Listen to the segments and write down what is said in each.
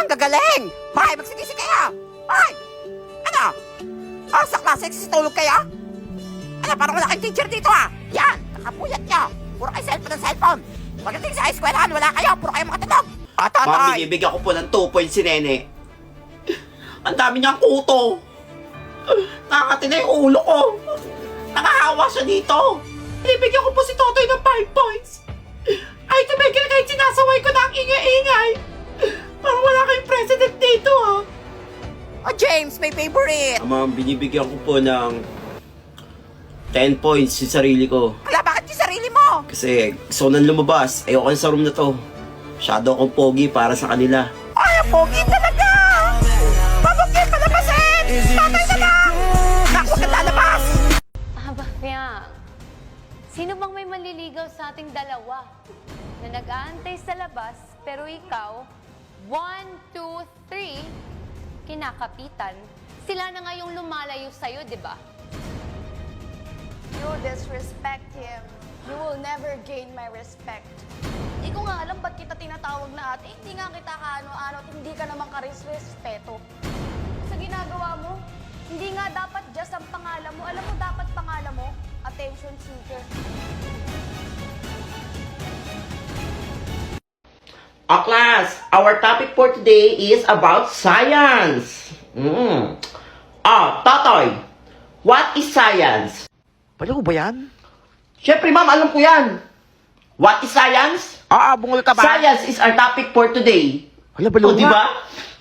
Ang gagaling! Hoy, magsigisi kayo! Hoy! Ano? Oh, sa klase tulog kayo? Ano, parang wala kayong teacher dito Yan, nakapuyat nyo. Puro kayo cellphone ng cellphone. Pagdating sa eskwelahan, wala kayo. Puro kayo makatulog. Ma'am, binibigyan ko po ng 2 points si Nene. Ang dami niyang kuto. Nakakati na yung ulo ko. Nakahawa siya dito. Ibigyan ko po si Totoy ng 5 points. Ay, tumigil kahit sinasaway ko na ang ingay-ingay. Parang wala kayong president dito Oh, James, may favorite. Ma'am, binibigyan ko po ng 10 points sa sarili ko. Wala, bakit yung sarili mo? Kasi gusto ko nang lumabas. Ayoko sa room na to. Masyado akong pogi para sa kanila. Ay, ang pogi talaga! Babog kayo palabasin! Patay na lang! Naku, huwag kang lalabas! Fiang, sino bang may manliligaw sa ating dalawa? Na nag-aantay sa labas, pero ikaw, 1, 2, 3, kinakapitan. Sila na nga yung lumalayo sa'yo, di ba? You disrespect him. You will never gain my respect. Hindi ko nga alam ba't kita tinatawag na ate. Hindi nga kita kaano-ano at hindi ka naman karis-respeto. Sa ginagawa mo, hindi nga dapat just ang pangalan mo. Alam mo, dapat pangalan mo, attention seeker. Class, our topic for today is about science. Totoy, what is science? Baliw ba yan? Siyempre, ma'am, alam ko yan. What is science? Bungol ka ba? Science is our topic for today. Hala, baliw O, di ba?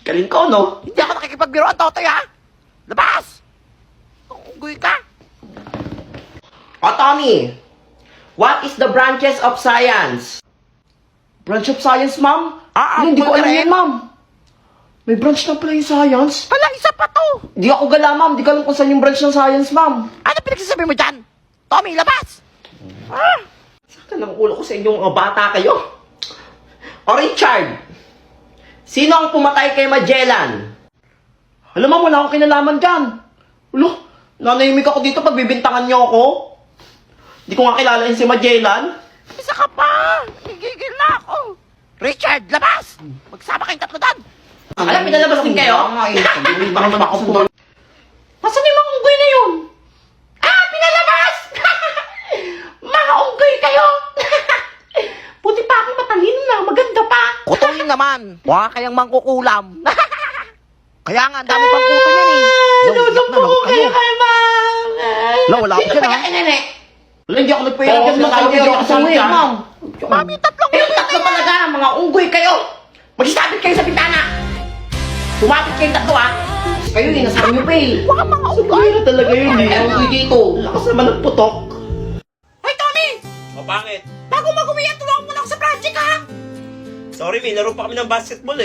Galing ko, no? Hindi ako nakikipagbiroan, Totoy, Labas! Unggoy ka! Tommy, what is the branches of science? Branch of science, ma'am? Hindi ko alam yun, ma'am. May branch na pala yung science? Hala, isa pa to! Di ako gala, ma'am. Di ko alam kung saan yung branch ng science, ma'am. Ano pinagsasabi mo dyan? Tommy, labas! Saka ng ulo ko sa inyong mga bata kayo. O Richard, sino ang pumatay kay Magellan? Alam mo, wala akong kinalaman dyan. Ulo, nanahimik ako dito pag bibintangan niyo ako. Di ko nga kilala yun si Magellan. Isa ka pa! Nagigil na ako! Richard, labas! Magsama kayong tatlo doon! Alam, pinalabas din kayo? Nasaan yung mga unggoy na yun? Pinalabas! Mga unggoy kayo! Buti pa akong matalino na, maganda pa. Kutuin naman! Mukha kayang mangkukulam! Kaya nga, ang dami pang kuto niyan Nulong po kayo kay ma'am. Lo, wala ako Sino dyan, pa kaya, nene? Wala, hindi ako nagpahirap dyan. Hindi ako kasama yan, ma'am. Mami, tatlong Yung tatlo talaga, mga unggoy kayo. Magsisabit kayo sa bintana. Sumapit kayong tatlo, Kayo, nasaan niyo pa Baka mga unggoy na talaga yun, unggoy dito. Lakas naman ng putok. Hoy, Tommy! Pangit. Bago mag-uwi yan, tulungan mo na ako sa project, Sorry, may laro pa kami ng basketball,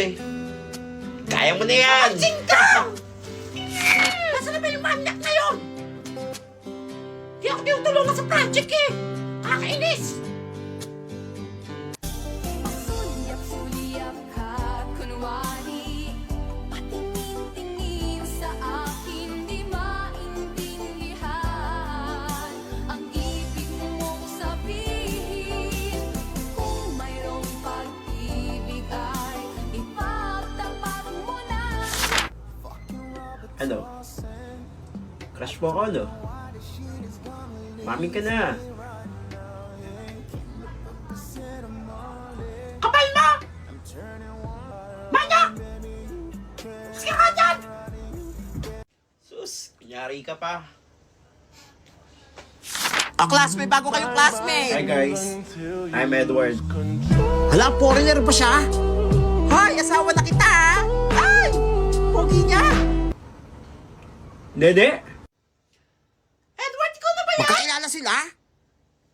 Kaya mo na yan. Singka! Nasaan na ba yung manyak na yun? Di ako tinutulungan sa project, Kakainis! Sulyap-sulyap ka, kunwari patingin-tingin sa akin, di maintindihan ang ibig mong sabihin. Kung mayroong pag-ibig ay ipagtapat mo na. Ano? Crush mo ako, no? Mami ka na. Kapal na! Manyak! Sige ka dyan! Sus, kunyari ka pa. Class, may bago kayong classmate! Hi guys, I'm Edward. Hala, foreigner pa siya? Hoy, asawa na kita, Ay! Pogi niya! Nene? Edward, ikaw na ba yan? Magkakilala sila?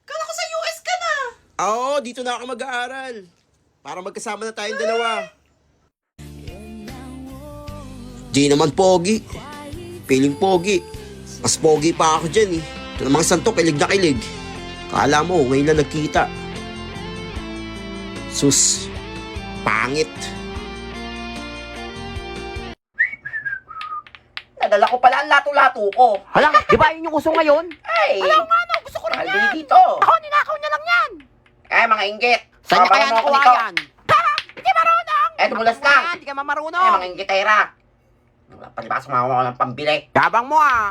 Kala ko sa US ka na! Oo, dito na ako mag-aaral. Para magkasama na tayong dalawa. Di naman pogi. Piling pogi. Mas pogi pa ako dyan Ito namang santo, kilig na kilig. Kala mo, ngayon lang nagkita. Sus, pangit. Nadala ko pala ang lato-lato ko. Hala, di ba yun yung uso ngayon? Ay! Hala, nga no, gusto ko rin Mahal yan! din dito. Ako, ninakaw niya lang yan! Ay, mga inggit. Saan niya kaya Papaano ako nakuha nito? yan? Hindi marunong! Eh, dumulas ka. Hindi ka Eh, mamarunong. mangingitera. Palibas, sumawa ko ng pambili. Yabang mo ah.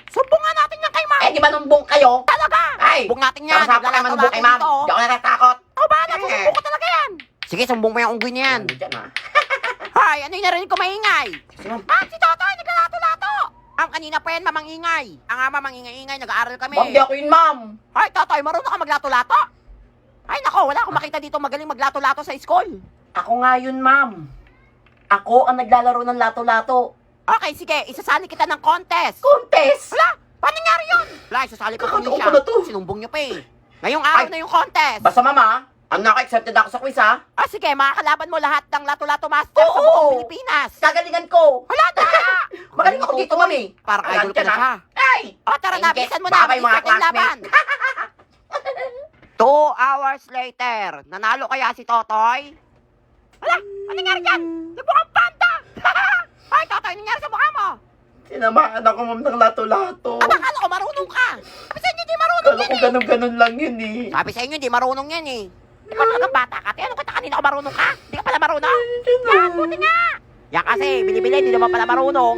Sumbong nga natin yan kay ma'am. Eh, di ba numbong kayo? Talaga. Ay! Sumbong natin yan. Sama-sama kayo manumbong kay ma'am. Dito. Di ako natatakot. Oh, bahala. Eh. Sumbong ko talaga yan. Sige, sumbong mo yung unggoy na yan. Ano dyan, ha? Hay, ano yung narinig ko maingay? Si ma'am. Ah, si Totoy, naglalato-lato. Ang kanina pa yan, mamangingay. Ang ama, mangingay-ingay, nag-aaral kami. Ma'am, di ako yun, ma'am. Hay, Totoy, marunong ka maglato-lato? Ay, nako, wala akong makita dito magaling maglato-lato sa school. Ako nga yun, ma'am. Ako ang naglalaro ng lato-lato. Okay, sige, isasali kita ng contest. Contest! Wala, paano nangyari yun? Wala, isasali ko kung Kakataon siya. ko na to. Sinumbong niyo pa eh. Ngayong araw Ay. na yung contest. Basta, mama, ang naka-accepted ako sa quiz, ha? Ah, sige, makakalaban mo lahat ng lato-lato master sa Oo. buong Pilipinas. Kagalingan ko. Wala na! Magaling ako dito, ma'am, eh. Parang Alam idol ko dyan, na ha? siya. Ay! O, tara na, Engage. bilisan mo na. Baka yung mga Mag-start yung laban. classmates. 2 hours later, nanalo kaya si Totoy? Wala, ano nangyari dyan? Nagmukhang panda! Ay, Totoy, ano nangyari sa mukha mo? Tinamaan ako, ma'am, ng lato-lato. Aba, kala ko marunong ka. Sabi sa inyo, di marunong Kala yan ko eh. ganun-ganun lang yun, eh. Sabi sa inyo, di marunong yan eh. Ikaw talagang bata ka. Ano kita kanina ko marunong ka? Di ka pala marunong? Yan, buti nga. Yan kasi, binibili, di naman pala marunong.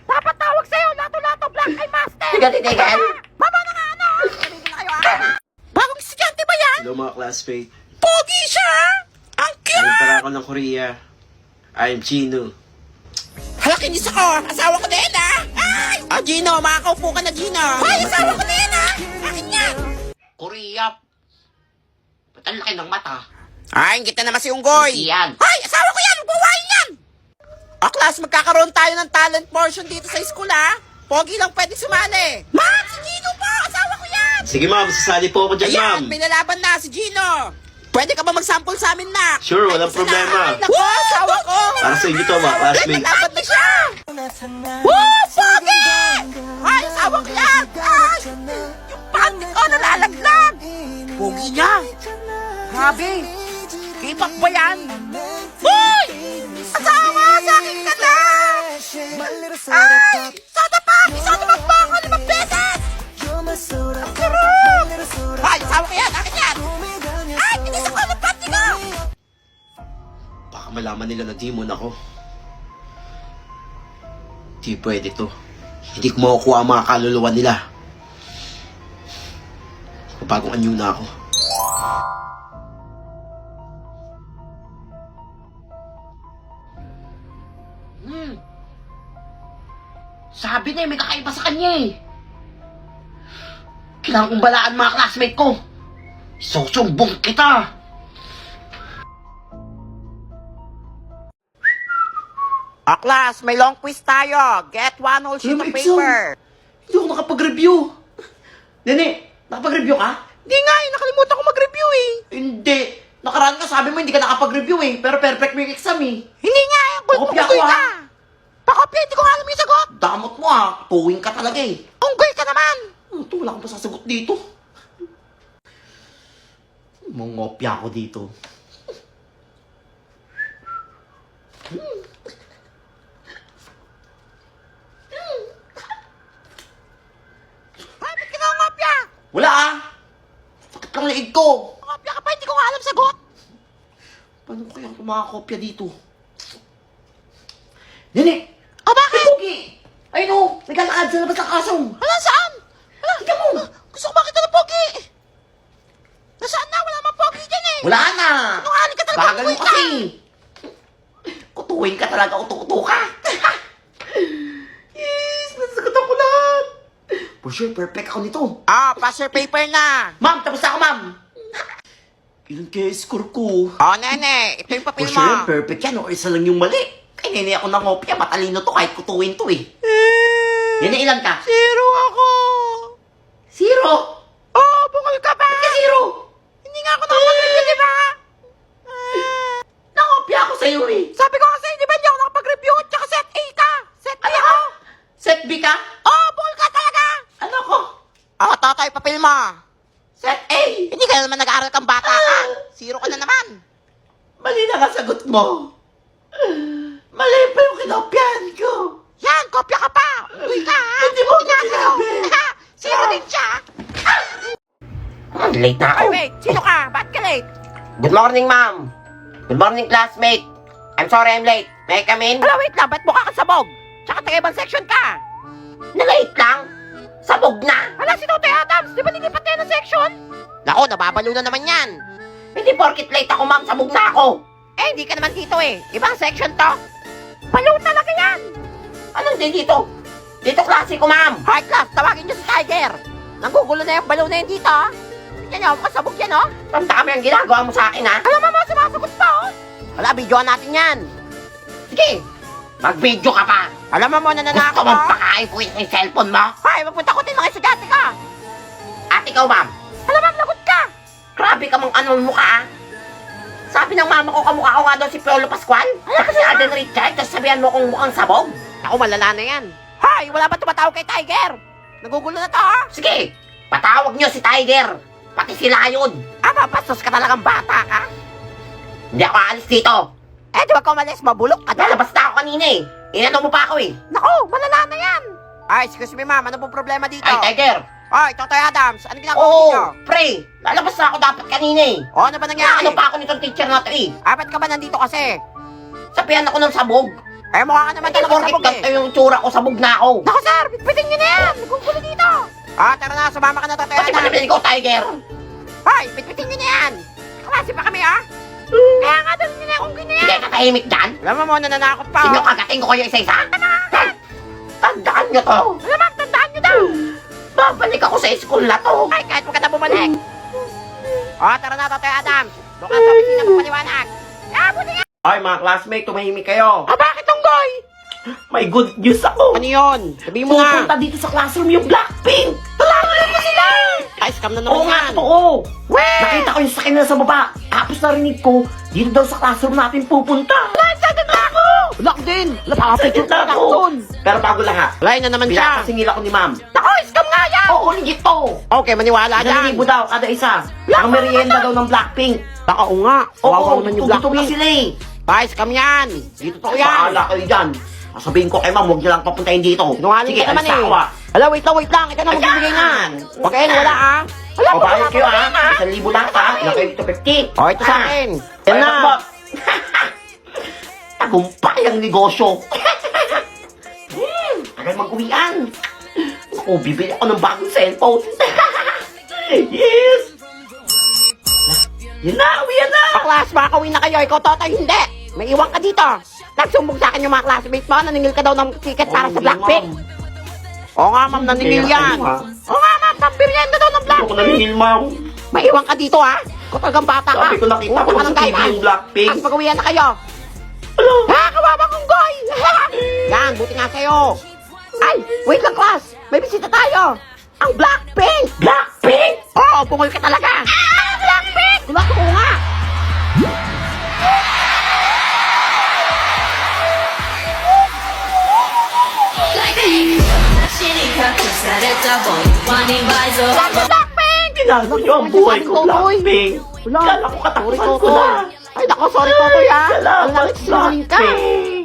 Dapat tawag sa'yo, lato-lato, black eye master. Tiga, titigan. Baba na nga, ano? Sabihin na kayo, ah. Bagong estudyante ba yan? Hello mga classmate. Pogi siya! Ang Ayun cute! pala ako ng Korea. I'm Gino. Hala, kinis ako. Asawa ko na yan, ah. Ay! Ah, Gino, makakaupo ka na, Gino. Ay, asawa ko na yan, ah. Akin niya. Korea. Ba't ang laki ng mata? Ay, kita naman si Unggoy. Iyan. Ay, asawa ko yan. Buwain yan. O, class, magkakaroon tayo ng talent portion dito sa school, ha? Pogi lang pwede sumali. Ma'am, si Gino po. Asawa ko yan. Sige ma'am, sasali po ako dyan ma'am. Ayan, may lalaban na si Gino. Pwede ka ba mag-sample sa amin, Mac? Sure, walang problema. Naku, asawa ko. Para sa inyo to mga classmate. Naglaban na siya. Woo, Pogi! Ay, asawa ko yan. Ay, yung panty ko nalalaglag. Pogi niya. Grabe. K-pop ba yan? Uy! Asawa, sa akin ka na! Ay! Soda pa! Soda pa po ako 5 beses! Ang sarap! Ay, asawa ko yan! Akin yan! Ay, tinis ako ng panty ko! Baka malaman nila na demon ako. Di pwede to. Hindi ko makukuha ang mga kaluluwa nila. Bagong anyo na ako. Sabi na, may kakaiba sa kanya, eh. Kailangan kong balaan mga classmate ko. Susumbong kita. O, class, may long quiz tayo. Get 1 whole sheet of Ano, paper. Hindi ako nakapag-review. Nene, nakapag-review ka? Di nga, nakalimutan ko mag-review eh. Hindi. Nakaraan ka, sabi mo hindi ka nakapag-review eh. Pero perfect mo yung exam eh. Hindi nga, Pakopya ko, unggoy ka. ah. Pakopya, hindi ko nga alam yung sagot. Damot mo ah. Puwing ka talaga eh. Unggoy ka naman. Ito, wala akong masasagot dito. Mongopya ako dito. Ay, ba't ka nga ungopya? Wala ah. Sakit lang leeg ko. Ungopya ka pa, hindi ko nga alam sagot. Paano ko kaya kumakopya dito? Nene! O, bakit? Ay, Pogi! Ay no! Naglalakad sa labas ng kasong! Wala, saan? Wala. Tika mo! Gusto ko makita ng pogi. Nasaan na? Wala mang pogi dyan eh. Wala na! Nungaling ka talaga, Bagal mo kutuin ka. kasi! Kutuin ka talaga, utu-utu ka! Yes! Nasasagot ako lahat! For sure, perfect ako nito. Ah, pass your paper na. Ma'am, tapos na ako, ma'am! Ilan kaya score ko? Oh, nene, ito yung For papel sure, mo. perfect yan. O isa lang yung mali. Kaya nene ako nangopya. Matalino to kahit kutuin to eh. Nene, ilan ka? 0 ako. 0! Oh, bukol ka ba? Ba't ka 0? Hindi nga ako nakapag-review, di ba? Nangopya ako sa'yo eh. Sabi ko kasi, di ba hindi ako nakapag-review? Tsaka set A ka. Set B Ano ako. ka? Set B ka? Oh, bukol ka talaga. Ano ko? Oh, Totoy, papel mo. Set A! Hindi ka naman nag-aaral kang bata ka. 0 ka na naman. Mali na nga sagot mo. Mali pa yung kinopyahan ko. Yan, kopya ka pa. Uy ka, ha? Hindi mo ako Tingnan sinabi. 0 din siya. Late na Ay, wait. Sino ka? Ba't ka late? Good morning, ma'am. Good morning, classmate. I'm sorry I'm late. May I come in? Hala, wait lang. Ba't mukha kang sabog? Tsaka taga ibang section ka. Na-late lang? Sabog na? Hala, si Totoy Adams. Di ba nilipat tayo ng section? Nako, nababalo na naman yan. Hindi porkit late ako, ma'am. Sabog na ako. Eh, hindi ka naman dito eh. Ibang section to. Balo talaga yan. Anong din dito? Dito klase ko, ma'am. Hi, class. Tawagin niyo si Tiger. Nanggugulo na yung balo na yan dito, ha? Tingnan niyo, makasabog yan, oh. Ang dami ang ginagawa mo sa akin, ha? Alam mo, sumasagot pa, oh. Wala, videoan natin yan. Sige, mag-video ka pa. Alam mo, nananakot, Gusto mong pakain ko yung cellphone mo? Hay, magpunta ko din ng estudyante ka. At ikaw, ma'am. Alam mo, lagot ka. Grabe ka mang anong mukha, ah. Sabi ng mama ko, kamukha ko nga daw si Piolo Pascual. Saka si Alden Richard, tapos sabihan mo kung mukhang sabog. Ako, malala na yan. Hay, wala ba tumatawag kay Tiger? Nagugulo na to, ha? Sige, patawag niyo si Tiger. Pati si Lion. Bastos ka talagang bata ka. Hindi ako aalis dito. Eh, di ba ka umalis? Mabulok ka dyan. Lalabas na ako kanina eh. Inano mo pa ako eh. Naku, malala na yan. Ay, excuse me, ma'am. Ano pong problema dito? Ay, Tiger. Ay, Totoy Adams. Ano ginagawa Oo, ninyo? pre. Lalabas na ako dapat kanina eh. O, ano ba nangyari? Ano pa ako nitong teacher na to eh. Ay, ba't ka ba nandito kasi? Sabihan ako ng sabog. Eh, mukha ka naman talagang Porkit sabog eh. ganito yung tsura ko, sabog na ako. Naku, sir. Bitbitin nyo na yan. Nagugulo dito. Ah, tara na. Sumama ka na, Totoy Pati Adams. pala ko, Tiger. Ay, bitbitin nyo na yan. Klase pa kami, ha? Kaya nga, dalhin nyo na akong ganyan. Hindi ka tahimik dyan. Alam mo, nananakot pa, Sige, oh. kagating ko kayo isa-isa. Tandaan nyo to. Alam mo, tandaan nyo daw. Babalik ako sa school na to. Ay, kahit huwag ka na bumalik. O, tara na, Totoy Adams. Doon ka sa opisina mo paliwanag. Ah, buti nga. Ay, mga classmate, tumahimik kayo. Ah, bakit, Tunggoy? May good news ako. Ano yun? Sabihin mo nga. Pupunta dito sa classroom yung Blackpink. Talaga mo sila. Ay, scam na Oo naman nga, yan. totoo. Weh! Nakita ko yung sa kanila sa baba. Tapos narinig ko, dito daw sa classroom natin pupunta. Excited na ako! Wala ko din. Lapapapicture Excited na ko ako. doon. Pero bago lang ha. Lain na naman siya. Pinapasingil ako ni ma'am. Ako, scam nga yan. Oo, legit to. Okay, maniwala dyan. 1,000 daw kada isa. Ang merienda daw ng Blackpink. Baka o nga. Kawawa naman yung gutom na Blackpink. sila eh. Ay, scam yan. Dito to yan. Bahala kayo dyan. Sabihin ko kay ma'am, huwag niyo lang papuntahin dito. Sinungaling Sige, ka naman alis na eh. ako, ah. Hala, wait lang. Ikaw na magbibigay na. Huwag kayo, wala ah. Hala, O, bayad kayo ha. 1,000 lahat ha. Ilang kayo dito 50. O, ito sa akin. Yan Yan na. na. Tagumpay ang negosyo. Tagal mag-uwian. Ako, bibili ako ng bagong cellphone. Yes! Yan na, uwian na. Kaklas, makakawin na kayo. Ikaw, Totoy, hindi. May iwan ka dito. Nagsumbong sa akin yung mga classmates mo. Naningil ka daw ng ticket para sa Blackpink. Oo nga, ma'am, naningil yan. Oo nga, ma'am, pambirienda daw ng Ako Blackpink. naningil, ma'am. May iwan ka dito, ha? Kung talagang bata ka. Sabi ko, nakita ko Pumunta ka sa ng TV Taiwan. yung Blackpink. Tapos pag-uwian na kayo. Ano? Ha, kawawa kong goy! Yan, buti nga sa'yo. Ay, wait lang, class. May bisita tayo. Ang Blackpink! Blackpink? Oo, bungol ka talaga. Ah, Blackpink! Diba ko nga? Blackpink! Ginagawa niyo ang buhay ko, Blackpink. Wala. Kala ko katapusan Sorry, ko na. Ay, nako, sorry, Totoy, ha? Salamat, Ang nagsisinungaling ka. Blackpink.